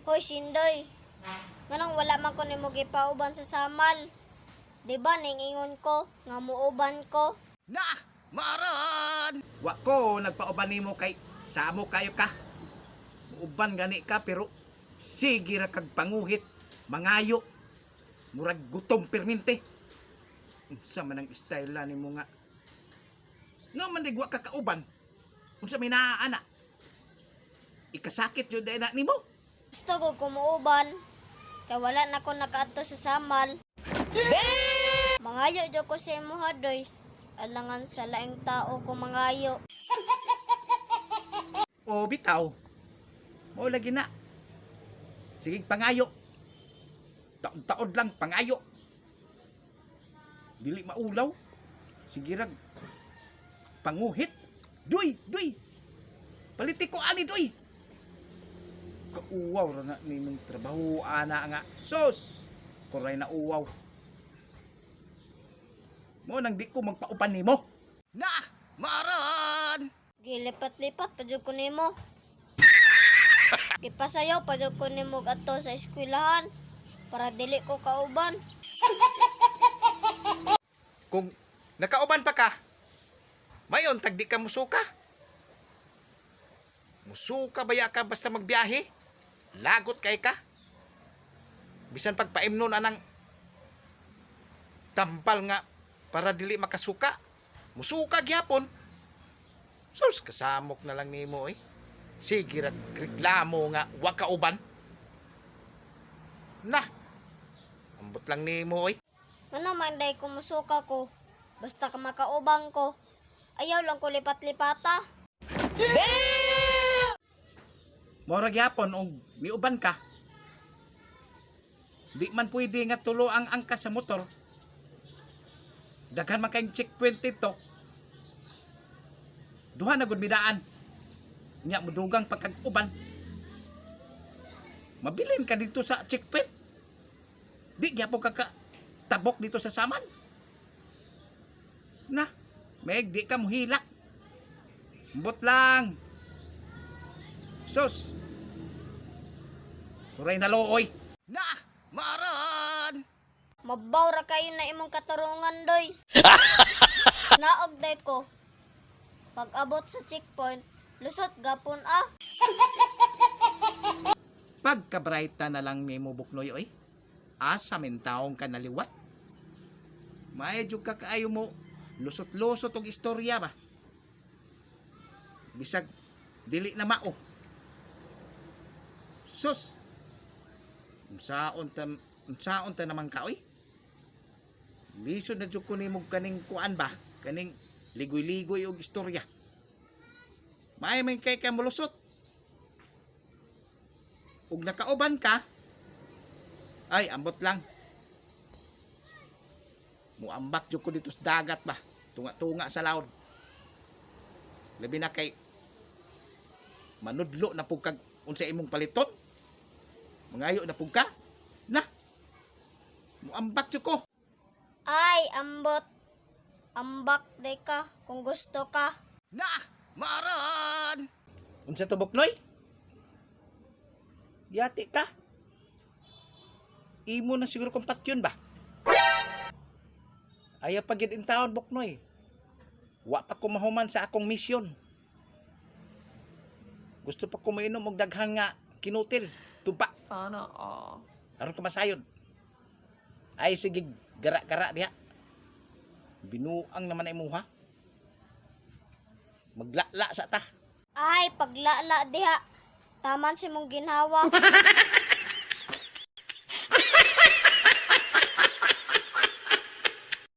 Hoy, Sindoy. Nganong wala man ko nimo gipauban sa samal. Di ba ningingon ko nga muuban ko? Na! Maaran! Wa ko nagpauban nimo kay samo kayo ka. Uban gani ka pero sige ra kag panguhit, mangayo. Murag gutom permente. Unsa man ang style la nimo nga? Nga man digwa ka kauban. Unsa may naaana? Ikasakit jud na nimo. Gusto ko kumuuban. Kay wala na ko nakaadto sa samal. Mangayo jud ko sa imuha, doy. Alangan sa laing tao ko mangayo. O bitaw. Mo lagi na. Sige pangayo. Taod-taod lang pangayo. Dili maulaw. Sige rag panguhit. Duy, duy. Paliti ko ani duy. Kauwaw ra nga nimong trabaho ana nga. Sos. Kuray na uwaw. Mo nang di ko magpaupan nimo. Na, maaran. Gilipat-lipat pa jud ko nimo. Kipasayaw pa jud ko nimo adto sa eskwelahan para dili ko kauban. Kung nakauban pa ka, mayon tagdi ka musuka. Musuka baya ka basta magbiyahe. Lagot kay ka. Bisan pagpaimnon anang tampal nga para dili makasuka. Musuka gyapon. Sus kasamok na lang nimo eh. Sige ra reklamo nga wa ka uban. Nah. Ambot lang nimo eh. Ano man day kumusuka ko. Basta ka makaubang ko. Ayaw lang ko lipat-lipata. Mora gyapon og miuban ka. Di man pwede nga tulo ang angkas sa motor. Daghan man kayong checkpoint dito. Duha na gud midaan. Nya mudugang pagkag-uban. Mabilin ka dito sa checkpoint. Di gyapon ka tabok dito sa saman. Na, meg di ka muhilak. Mbot lang. Sus. Kuray na looy. Na, maaran. Mabaw ra kayo na imong katarungan, doy. Naog day ko. Pag abot sa checkpoint, lusot gapon ah. Pagkabraita na lang nimo buknoy oy. Asa min taong ka naliwat. Maedyo ka kaayo mo lusot-lusot og istorya ba. Bisag dili na mao. Sus. Unsaon ta naman ka oy? Lisod na jud ko nimo kaning kuan ba? Kaning ligoy-ligoy og istorya. May kay ka mulusot. Ug nakauban ka, ay ambot lang. Muambak jud ko dito sa dagat ba? Tunga-tunga sa laod. Labi na kay manudlo na pug kag unsa imong paliton. Mangayo na pug ka. Na. Muambak jud ko. Ay, ambot. Ambak day ka kung gusto ka. Na, maaran. Unsa to buknoy? Yati ka. Imo na siguro kompatyon ba? Aya pa gid in taon buknoy. Wa pa ko mahuman sa akong misyon. Gusto pa ko mainom og daghan nga kinutil, tupa. Sana all. Aron ka masayod. Ay sige, gara-gara diha. Binuang naman na imuha. Maglala sa ta. Ay, paglala diha. Taman si mong ginhawa.